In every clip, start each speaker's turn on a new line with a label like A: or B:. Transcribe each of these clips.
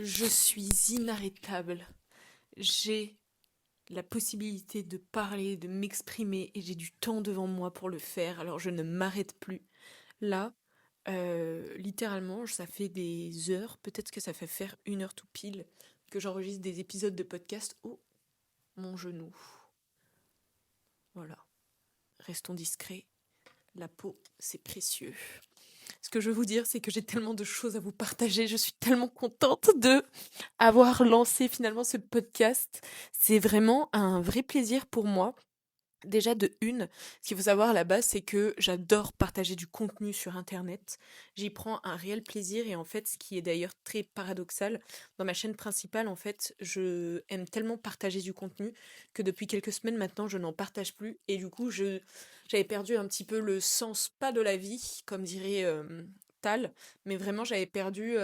A: Je suis inarrêtable. J'ai la possibilité de parler, de m'exprimer et j'ai du temps devant moi pour le faire, alors je ne m'arrête plus. Là, littéralement, ça fait des heures, peut-être que ça fait faire 1 heure tout pile, que j'enregistre des épisodes de podcast. Oh, mon genou. Voilà. Restons discrets. La peau, c'est précieux. Ce que je veux vous dire, c'est que j'ai tellement de choses à vous partager. Je suis tellement contente de avoir lancé finalement ce podcast. C'est vraiment un vrai plaisir pour moi. Déjà de une, ce qu'il faut savoir à la base, c'est que j'adore partager du contenu sur Internet. J'y prends un réel plaisir et en fait, ce qui est d'ailleurs très paradoxal, dans ma chaîne principale, en fait, je aime tellement partager du contenu que depuis quelques semaines maintenant, je n'en partage plus et du coup, j'avais perdu un petit peu le sens, pas de la vie, comme dirait Tal, mais vraiment, j'avais perdu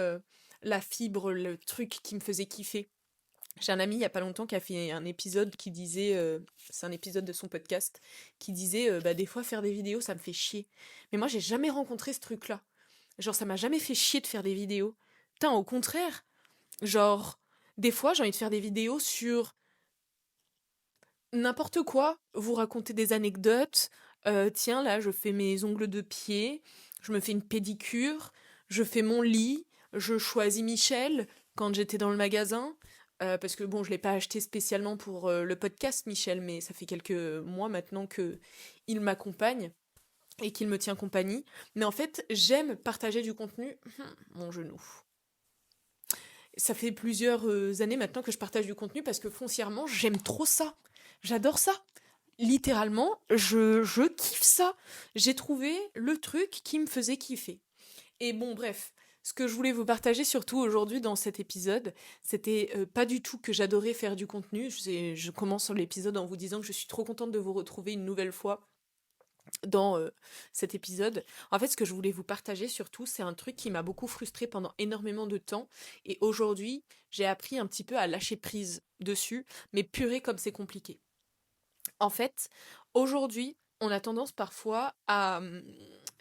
A: la fibre, le truc qui me faisait kiffer. J'ai un ami il y a pas longtemps qui a fait un épisode qui disait, c'est un épisode de son podcast, qui disait bah, des fois faire des vidéos ça me fait chier. Mais moi j'ai jamais rencontré ce truc-là. Genre ça m'a jamais fait chier de faire des vidéos. Putain, au contraire, genre des fois j'ai envie de faire des vidéos sur n'importe quoi, vous raconter des anecdotes. Tiens là je fais mes ongles de pied, je me fais une pédicure, je fais mon lit, je choisis Michel quand j'étais dans le magasin. Parce que bon, je l'ai pas acheté spécialement pour le podcast, Michel, mais ça fait quelques mois maintenant que il m'accompagne et qu'il me tient compagnie. Mais en fait, j'aime partager du contenu. Mon genou. Ça fait plusieurs années maintenant que je partage du contenu parce que foncièrement, j'aime trop ça. J'adore ça. Littéralement, je kiffe ça. J'ai trouvé le truc qui me faisait kiffer. Et bon, bref, ce que je voulais vous partager surtout aujourd'hui dans cet épisode, c'était pas du tout que j'adorais faire du contenu. Je commence l'épisode en vous disant que je suis trop contente de vous retrouver une nouvelle fois dans cet épisode. En fait, ce que je voulais vous partager surtout, c'est un truc qui m'a beaucoup frustrée pendant énormément de temps. Et aujourd'hui, j'ai appris un petit peu à lâcher prise dessus, mais purée comme c'est compliqué. En fait, aujourd'hui, on a tendance parfois à...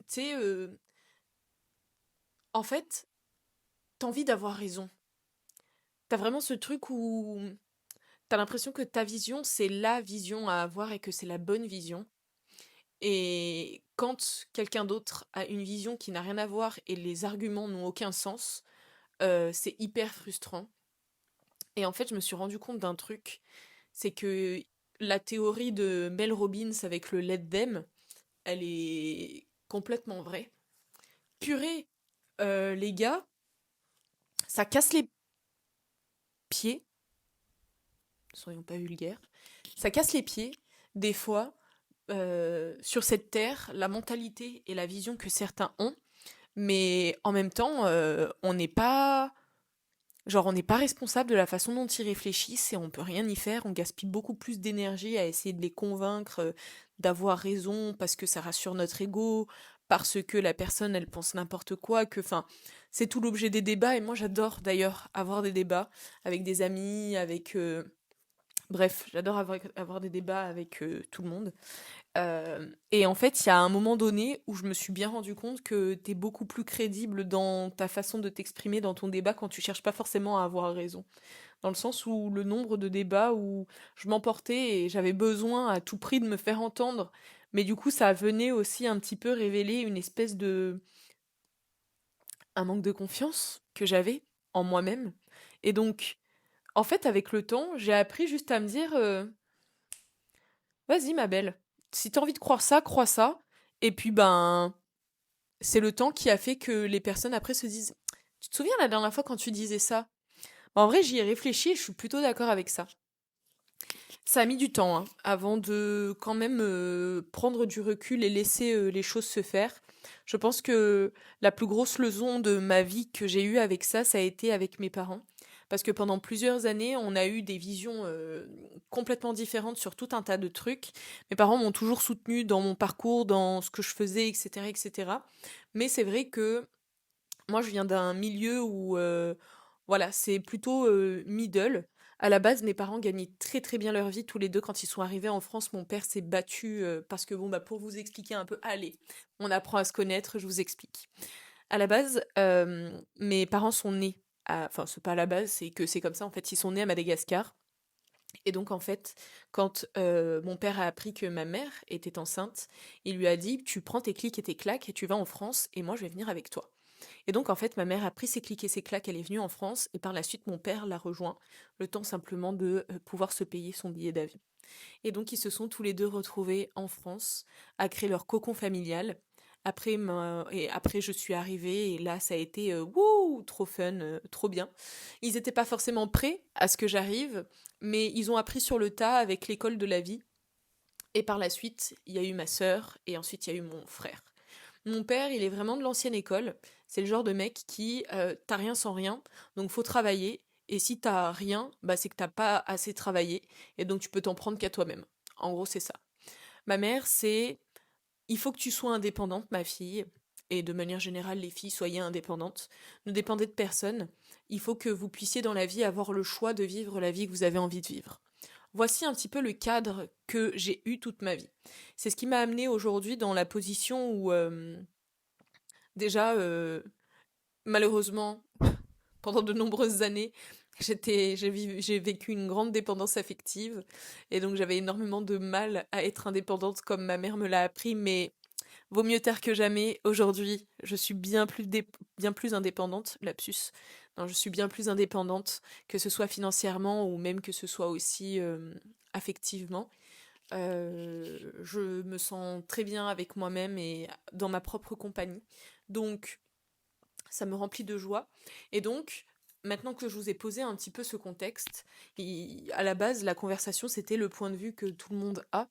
A: Tu sais, en fait, t'as envie d'avoir raison. T'as vraiment ce truc où t'as l'impression que ta vision, c'est la vision à avoir et que c'est la bonne vision. Et quand quelqu'un d'autre a une vision qui n'a rien à voir et les arguments n'ont aucun sens, c'est hyper frustrant. Et en fait, je me suis rendu compte d'un truc, c'est que la théorie de Mel Robbins avec le let them, elle est complètement vraie. Purée, les gars, ça casse les pieds, soyons pas vulgaires, ça casse les pieds, des fois, sur cette terre, la mentalité et la vision que certains ont, mais en même temps, on n'est pas... Genre, on n'est pas responsable de la façon dont ils réfléchissent et on peut rien y faire. On gaspille beaucoup plus d'énergie à essayer de les convaincre d'avoir raison parce que ça rassure notre ego, parce que la personne, elle pense n'importe quoi, que, enfin, c'est tout l'objet des débats. Et moi, j'adore d'ailleurs avoir des débats avec des amis, avec... Bref, j'adore avoir des débats avec tout le monde. Et en fait, il y a un moment donné où je me suis bien rendu compte que t'es beaucoup plus crédible dans ta façon de t'exprimer dans ton débat quand tu cherches pas forcément à avoir raison. Dans le sens où le nombre de débats où je m'emportais et j'avais besoin à tout prix de me faire entendre, mais du coup, ça venait aussi un petit peu révéler une espèce de... un manque de confiance que j'avais en moi-même. Et donc, en fait, avec le temps, j'ai appris juste à me dire, vas-y, ma belle, si t'as envie de croire ça, crois ça. Et puis, ben, c'est le temps qui a fait que les personnes après se disent tu te souviens la dernière fois quand tu disais ça? En vrai, j'y ai réfléchi et je suis plutôt d'accord avec ça. Ça a mis du temps hein, avant de quand même prendre du recul et laisser les choses se faire. Je pense que la plus grosse leçon de ma vie que j'ai eue avec ça, ça a été avec mes parents. Parce que pendant plusieurs années, on a eu des visions complètement différentes sur tout un tas de trucs. Mes parents m'ont toujours soutenue dans mon parcours, dans ce que je faisais, etc., etc. Mais c'est vrai que moi, je viens d'un milieu où, voilà, c'est plutôt middle. À la base, mes parents gagnaient très très bien leur vie tous les deux quand ils sont arrivés en France. Mon père s'est battu parce que bon bah pour vous expliquer un peu, allez, on apprend à se connaître, je vous explique. À la base, mes parents sont nés enfin, c'est pas à la base, c'est que c'est comme ça, en fait, ils sont nés à Madagascar. Et donc, en fait, quand mon père a appris que ma mère était enceinte, il lui a dit, tu prends tes clics et tes claques et tu vas en France et moi je vais venir avec toi. Et donc, en fait, ma mère a pris ses clics et ses claques, elle est venue en France et par la suite, mon père l'a rejoint, le temps simplement de pouvoir se payer son billet d'avion. Et donc, ils se sont tous les deux retrouvés en France, à créer leur cocon familial. Après, je suis arrivée et là, ça a été wouh, trop fun, trop bien. Ils n'étaient pas forcément prêts à ce que j'arrive, mais ils ont appris sur le tas avec l'école de la vie. Et par la suite, il y a eu ma sœur et ensuite il y a eu mon frère. Mon père, il est vraiment de l'ancienne école. C'est le genre de mec qui, t'as rien sans rien, donc faut travailler. Et si t'as rien, bah c'est que t'as pas assez travaillé, et donc tu peux t'en prendre qu'à toi-même. En gros, c'est ça. Ma mère, c'est, il faut que tu sois indépendante, ma fille. Et de manière générale, les filles, soyez indépendantes. Ne dépendez de personne. Il faut que vous puissiez dans la vie avoir le choix de vivre la vie que vous avez envie de vivre. Voici un petit peu le cadre que j'ai eu toute ma vie. C'est ce qui m'a amené aujourd'hui dans la position où, déjà, malheureusement, pendant de nombreuses années, j'ai vécu une grande dépendance affective et donc j'avais énormément de mal à être indépendante comme ma mère me l'a appris, mais vaut mieux tard que jamais. Aujourd'hui, je suis bien plus indépendante, lapsus. Non, je suis bien plus indépendante, que ce soit financièrement ou même que ce soit aussi affectivement. Je me sens très bien avec moi-même et dans ma propre compagnie. Donc, ça me remplit de joie. Et donc, maintenant que je vous ai posé un petit peu ce contexte, à la base, la conversation, c'était le point de vue que tout le monde a.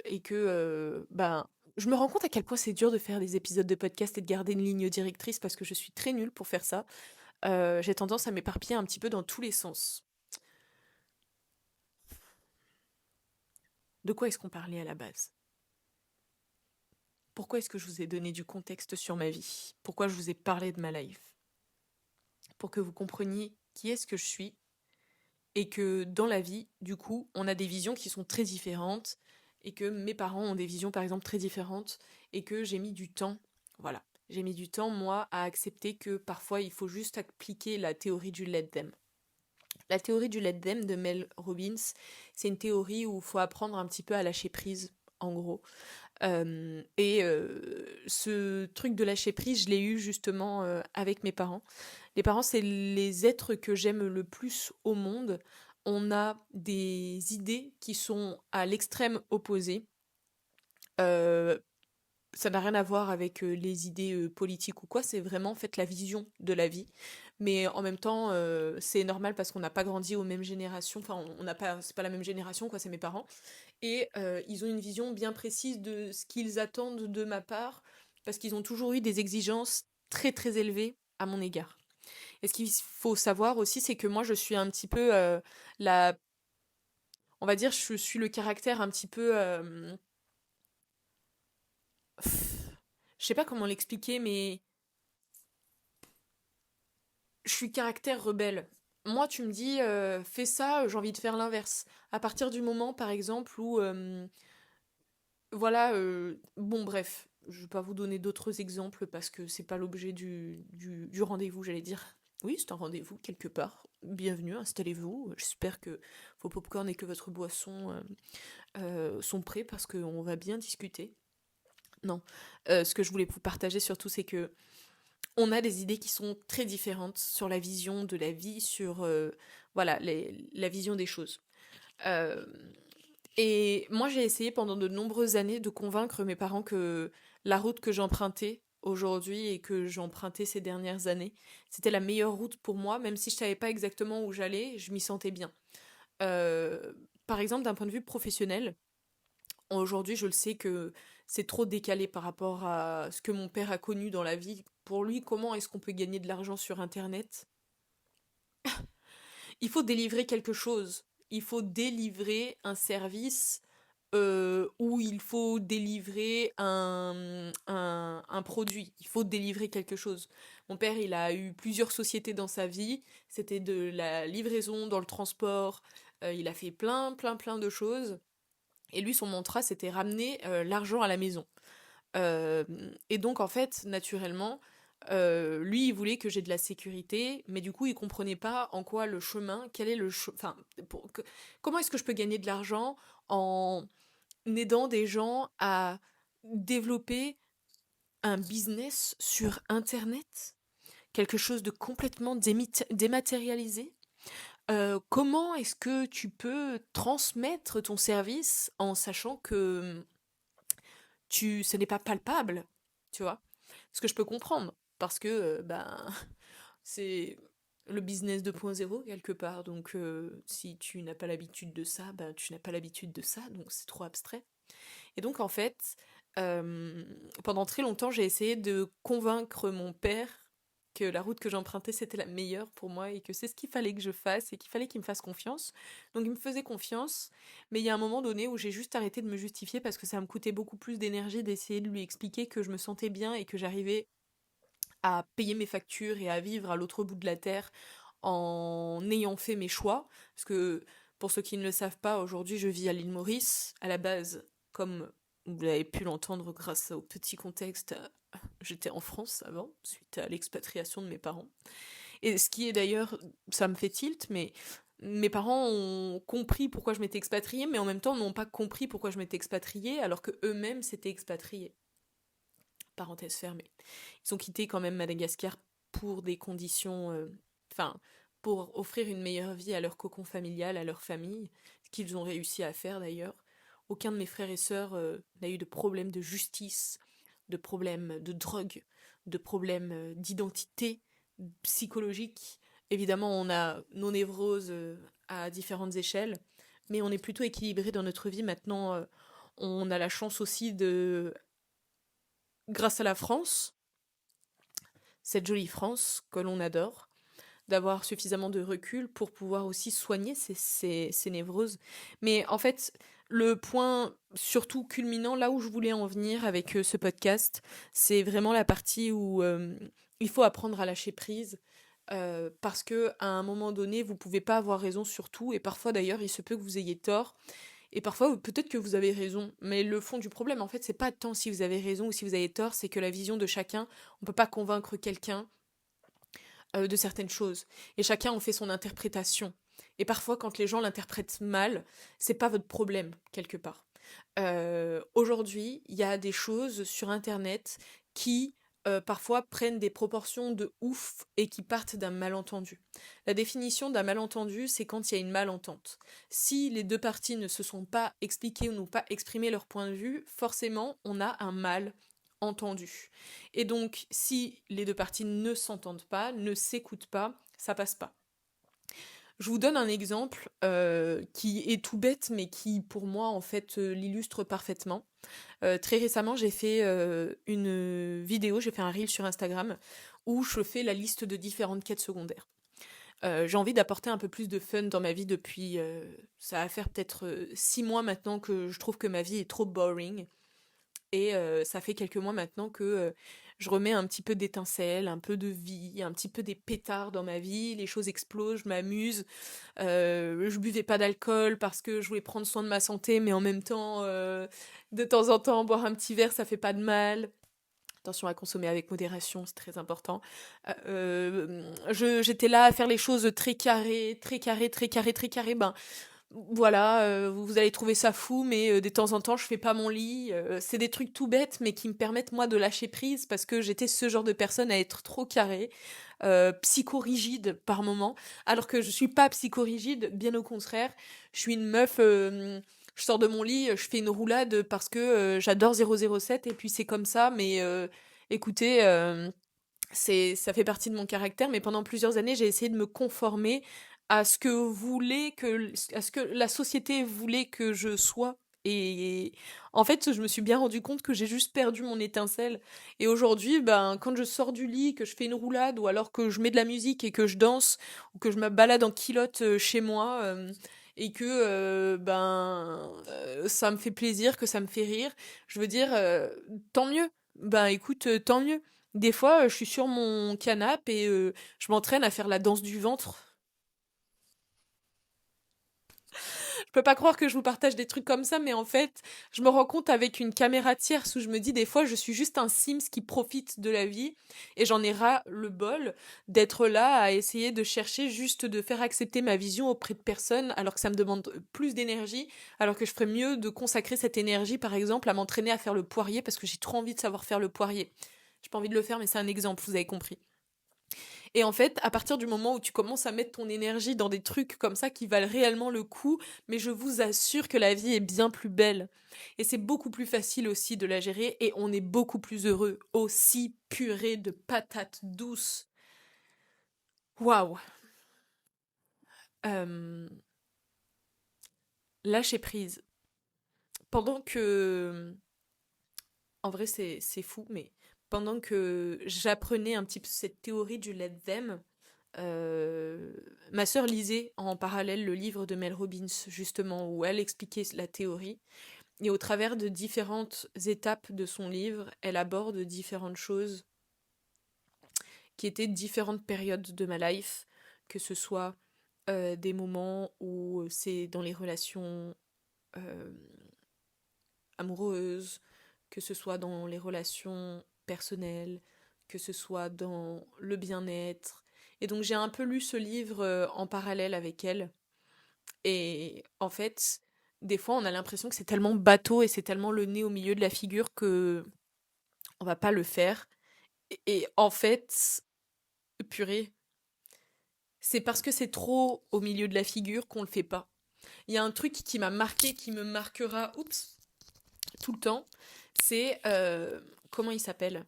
A: Et que, ben, je me rends compte à quel point c'est dur de faire des épisodes de podcast et de garder une ligne directrice parce que je suis très nulle pour faire ça. J'ai tendance à m'éparpiller un petit peu dans tous les sens. De quoi est-ce qu'on parlait à la base? Pourquoi est-ce que je vous ai donné du contexte sur ma vie? Pourquoi je vous ai parlé de ma life? Pour que vous compreniez qui est-ce que je suis et que dans la vie, du coup, on a des visions qui sont très différentes et que mes parents ont des visions, par exemple, très différentes et que j'ai mis du temps, voilà, j'ai mis du temps, moi, à accepter que parfois, il faut juste appliquer la théorie du let them. La théorie du let them de Mel Robbins, c'est une théorie où il faut apprendre un petit peu à lâcher prise, en gros. Ce truc de lâcher prise, je l'ai eu justement avec mes parents. Les parents, c'est les êtres que j'aime le plus au monde. On a des idées qui sont à l'extrême opposé. Euh, Ça n'a rien à voir avec les idées politiques ou quoi, c'est vraiment en fait la vision de la vie. Mais en même temps, c'est normal parce qu'on n'a pas grandi aux mêmes générations. Enfin, on n'a pas, c'est pas la même génération, quoi, c'est mes parents. Et ils ont une vision bien précise de ce qu'ils attendent de ma part, parce qu'ils ont toujours eu des exigences très très élevées à mon égard. Et ce qu'il faut savoir aussi, c'est que moi, je suis un petit peu la... On va dire, je suis le caractère un petit peu... je sais pas comment l'expliquer, mais je suis caractère rebelle. Moi, tu me dis, fais ça, j'ai envie de faire l'inverse. À partir du moment, par exemple, où voilà, bon bref, je vais pas vous donner d'autres exemples parce que c'est pas l'objet du rendez-vous, j'allais dire. Oui, c'est un rendez-vous quelque part. Bienvenue, installez-vous. J'espère que vos popcorn et que votre boisson sont prêts parce qu'on va bien discuter. Non, ce que je voulais vous partager surtout, c'est que on a des idées qui sont très différentes sur la vision de la vie, sur voilà, la vision des choses. Euh, Et moi, j'ai essayé pendant de nombreuses années de convaincre mes parents que la route que j'empruntais aujourd'hui et que j'empruntais ces dernières années, c'était la meilleure route pour moi, même si je savais pas exactement où j'allais, je m'y sentais bien. Euh, Par exemple, d'un point de vue professionnel, aujourd'hui, je le sais que c'est trop décalé par rapport à ce que mon père a connu dans la vie. Pour lui, comment est-ce qu'on peut gagner de l'argent sur Internet? Il faut délivrer quelque chose. Il faut délivrer un service où il faut délivrer un produit. Il faut délivrer quelque chose. Mon père, il a eu plusieurs sociétés dans sa vie. C'était de la livraison dans le transport. Il a fait plein de choses. Et lui, son mantra, c'était ramener l'argent à la maison. Et donc, en fait, naturellement, Lui, il voulait que j'ai de la sécurité, mais du coup, il comprenait pas en quoi le chemin, quel est enfin, comment est-ce que je peux gagner de l'argent en aidant des gens à développer un business sur Internet, quelque chose de complètement dématérialisé. Comment est-ce que tu peux transmettre ton service en sachant que ce n'est pas palpable, tu vois? Ce que je peux comprendre, parce que ben, c'est le business 2.0 quelque part, donc si tu n'as pas l'habitude de ça, ben, tu n'as pas l'habitude de ça, donc c'est trop abstrait. Et donc en fait, euh, pendant très longtemps, j'ai essayé de convaincre mon père que la route que j'empruntais c'était la meilleure pour moi et que c'est ce qu'il fallait que je fasse et qu'il fallait qu'il me fasse confiance. Donc il me faisait confiance, mais il y a un moment donné où j'ai juste arrêté de me justifier parce que ça me coûtait beaucoup plus d'énergie d'essayer de lui expliquer que je me sentais bien et que j'arrivais à payer mes factures et à vivre à l'autre bout de la terre en ayant fait mes choix. Parce que pour ceux qui ne le savent pas, aujourd'hui je vis à l'île Maurice. À la base, comme vous avez pu l'entendre grâce au petit contexte, j'étais en France avant, suite à l'expatriation de mes parents. Et ce qui est d'ailleurs, ça me fait tilt, mais mes parents ont compris pourquoi je m'étais expatriée, mais en même temps n'ont pas compris pourquoi je m'étais expatriée, alors que eux-mêmes s'étaient expatriés. Parenthèse fermée. Ils ont quitté quand même Madagascar pour des conditions, enfin, pour offrir une meilleure vie à leur cocon familial, à leur famille, ce qu'ils ont réussi à faire d'ailleurs. Aucun de mes frères et sœurs n'a eu de problème de justice, de problème de drogue, de problème d'identité psychologique. Évidemment, on a nos névroses à différentes échelles, mais on est plutôt équilibré dans notre vie. Maintenant, on a la chance aussi de, grâce à la France, cette jolie France que l'on adore, d'avoir suffisamment de recul pour pouvoir aussi soigner ces névroses. Mais en fait, le point surtout culminant, là où je voulais en venir avec ce podcast, c'est vraiment la partie où il faut apprendre à lâcher prise. Parce que à un moment donné, vous pouvez pas avoir raison sur tout, et parfois d'ailleurs, il se peut que vous ayez tort, et parfois peut-être que vous avez raison. Mais le fond du problème, en fait, c'est pas tant si vous avez raison ou si vous avez tort, c'est que la vision de chacun, on peut pas convaincre quelqu'un de certaines choses. Et chacun en fait son interprétation. Et parfois, quand les gens l'interprètent mal, c'est pas votre problème, quelque part. Aujourd'hui, il y a des choses sur Internet qui parfois prennent des proportions de ouf et qui partent d'un malentendu. La définition d'un malentendu, c'est quand il y a une malentente. Si les deux parties ne se sont pas expliquées ou n'ont pas exprimé leur point de vue, forcément, on a un mal entendu. Et donc, si les deux parties ne s'entendent pas, ne s'écoutent pas, ça passe pas. Je vous donne un exemple qui est tout bête, mais qui, pour moi, en fait, l'illustre parfaitement. Très récemment, j'ai fait une vidéo, j'ai fait un reel sur Instagram où je fais la liste de différentes quêtes secondaires. J'ai envie d'apporter un peu plus de fun dans ma vie depuis, ça va faire peut-être 6 mois maintenant que je trouve que ma vie est trop boring. Et ça fait quelques mois maintenant que je remets un petit peu d'étincelle, un peu de vie, un petit peu des pétards dans ma vie, les choses explosent, je m'amuse. Je buvais pas d'alcool parce que je voulais prendre soin de ma santé, mais en même temps, de temps en temps, boire un petit verre, ça fait pas de mal. Attention à consommer avec modération, c'est très important. J'étais là à faire les choses très carrées, très carrées, très carrées, très carrées. Ben, voilà, vous allez trouver ça fou, mais de temps en temps, je fais pas mon lit. C'est des trucs tout bêtes, mais qui me permettent, moi, de lâcher prise, parce que j'étais ce genre de personne à être trop carrée, psychorigide par moment, alors que je suis pas psychorigide, bien au contraire. Je suis une meuf, je sors de mon lit, je fais une roulade parce que j'adore 007, et puis c'est comme ça, mais écoutez... ça fait partie de mon caractère, mais pendant plusieurs années, j'ai essayé de me conformer à ce que la société voulait que je sois. Et en fait, je me suis bien rendu compte que j'ai juste perdu mon étincelle. Et aujourd'hui, ben, quand je sors du lit, que je fais une roulade, ou alors que je mets de la musique et que je danse, ou que je me balade en culotte chez moi, et que ça me fait plaisir, que ça me fait rire, je veux dire, tant mieux. Ben écoute, tant mieux. Des fois, je suis sur mon canapé et je m'entraîne à faire la danse du ventre. Je peux pas croire que je vous partage des trucs comme ça, mais en fait, je me rends compte avec une caméra tierce où je me dis des fois, je suis juste un Sims qui profite de la vie et j'en ai ras le bol d'être là à essayer de chercher juste de faire accepter ma vision auprès de personnes alors que ça me demande plus d'énergie, alors que je ferais mieux de consacrer cette énergie, par exemple, à m'entraîner à faire le poirier parce que j'ai trop envie de savoir faire le poirier. J'ai pas envie de le faire, mais c'est un exemple, vous avez compris. Et en fait, à partir du moment où tu commences à mettre ton énergie dans des trucs comme ça qui valent réellement le coup, mais je vous assure que la vie est bien plus belle. Et c'est beaucoup plus facile aussi de la gérer et on est beaucoup plus heureux. Aussi purée de patates douces. Waouh. Euh, Lâcher prise. Pendant que... En vrai, c'est fou, mais pendant que j'apprenais un petit peu cette théorie du let them, Euh, ma sœur lisait en parallèle le livre de Mel Robbins, justement, où elle expliquait la théorie. Et au travers de différentes étapes de son livre, elle aborde différentes choses qui étaient différentes périodes de ma life, que ce soit des moments où c'est dans les relations euh, amoureuses, que ce soit dans les relations personnelles, que ce soit dans le bien-être. Et donc j'ai un peu lu ce livre en parallèle avec elle. Et en fait, des fois on a l'impression que c'est tellement bateau et c'est tellement le nez au milieu de la figure que on va pas le faire. Et en fait, purée, c'est parce que c'est trop au milieu de la figure qu'on le fait pas. Il y a un truc qui m'a marqué, qui me marquera, oups, tout le temps. C'est comment il s'appelle?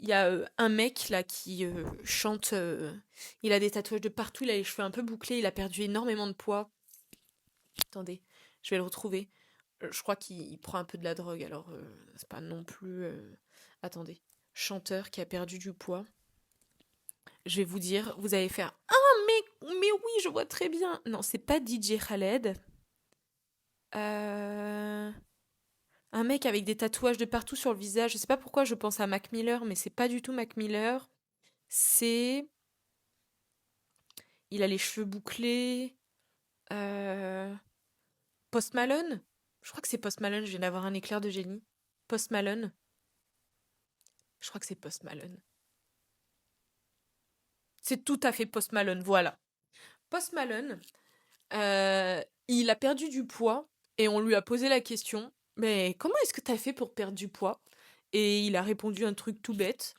A: Il y a un mec là qui chante. Il a des tatouages de partout, il a les cheveux un peu bouclés, il a perdu énormément de poids. Attendez, je vais le retrouver. Je crois qu'il prend un peu de la drogue, alors c'est pas non plus. Attendez, chanteur qui a perdu du poids. Je vais vous dire, vous allez faire ah mais oui, je vois très bien. Non, c'est pas DJ Khaled. Euh, Un mec avec des tatouages de partout sur le visage. Je sais pas pourquoi je pense à Mac Miller, mais c'est pas du tout Mac Miller. C'est Il a les cheveux bouclés. Euh, Post Malone. Je crois que c'est Post Malone, je viens d'avoir un éclair de génie. Post Malone. Je crois que c'est Post Malone. C'est tout à fait Post Malone, voilà. Post Malone, il a perdu du poids et on lui a posé la question, mais comment est-ce que t'as fait pour perdre du poids? Et il a répondu un truc tout bête.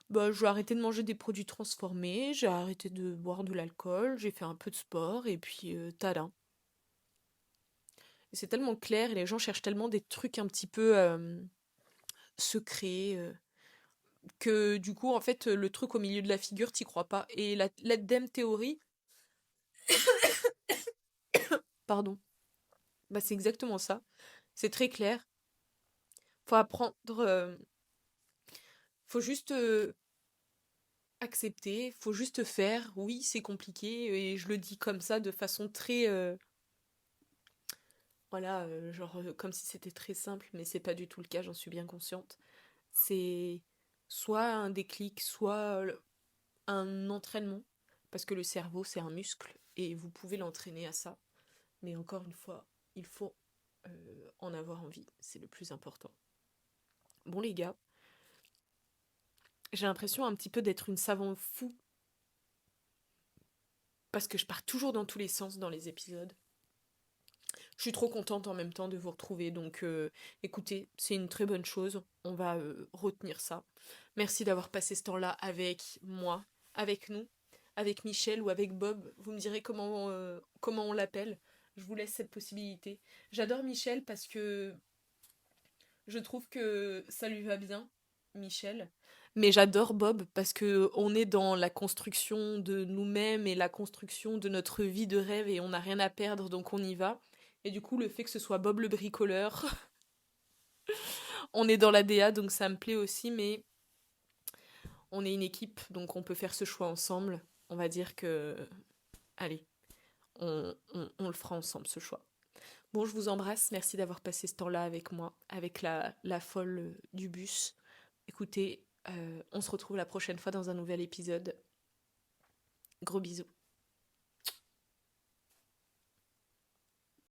A: Bah, j'ai arrêté de manger des produits transformés, j'ai arrêté de boire de l'alcool, j'ai fait un peu de sport et puis tada. Et c'est tellement clair et les gens cherchent tellement des trucs un petit peu secrets que du coup, en fait, le truc au milieu de la figure, t'y crois pas. Et la Dem théorie, pardon, bah c'est exactement ça. C'est très clair. Faut apprendre, faut juste accepter, faut juste faire. Oui, c'est compliqué et je le dis comme ça de façon très, voilà, genre comme si c'était très simple, mais c'est pas du tout le cas, j'en suis bien consciente. C'est soit un déclic, soit un entraînement, parce que le cerveau c'est un muscle et vous pouvez l'entraîner à ça. Mais encore une fois, il faut en avoir envie, c'est le plus important. Bon les gars, j'ai l'impression un petit peu d'être une savante fou, parce que je pars toujours dans tous les sens dans les épisodes. Je suis trop contente en même temps de vous retrouver, donc écoutez, c'est une très bonne chose, on va retenir ça. Merci d'avoir passé ce temps-là avec moi, avec nous, avec Michel ou avec Bob, vous me direz comment on l'appelle, je vous laisse cette possibilité. J'adore Michel parce que je trouve que ça lui va bien, Michel. Mais j'adore Bob parce que on est dans la construction de nous-mêmes et la construction de notre vie de rêve et on n'a rien à perdre donc on y va. Et du coup, le fait que ce soit Bob le bricoleur, on est dans la DA donc ça me plaît aussi, mais on est une équipe donc on peut faire ce choix ensemble. On va dire que, allez, on le fera ensemble ce choix. Bon, je vous embrasse, merci d'avoir passé ce temps-là avec moi, avec la folle du bus. Écoutez, on se retrouve la prochaine fois dans un nouvel épisode. Gros bisous.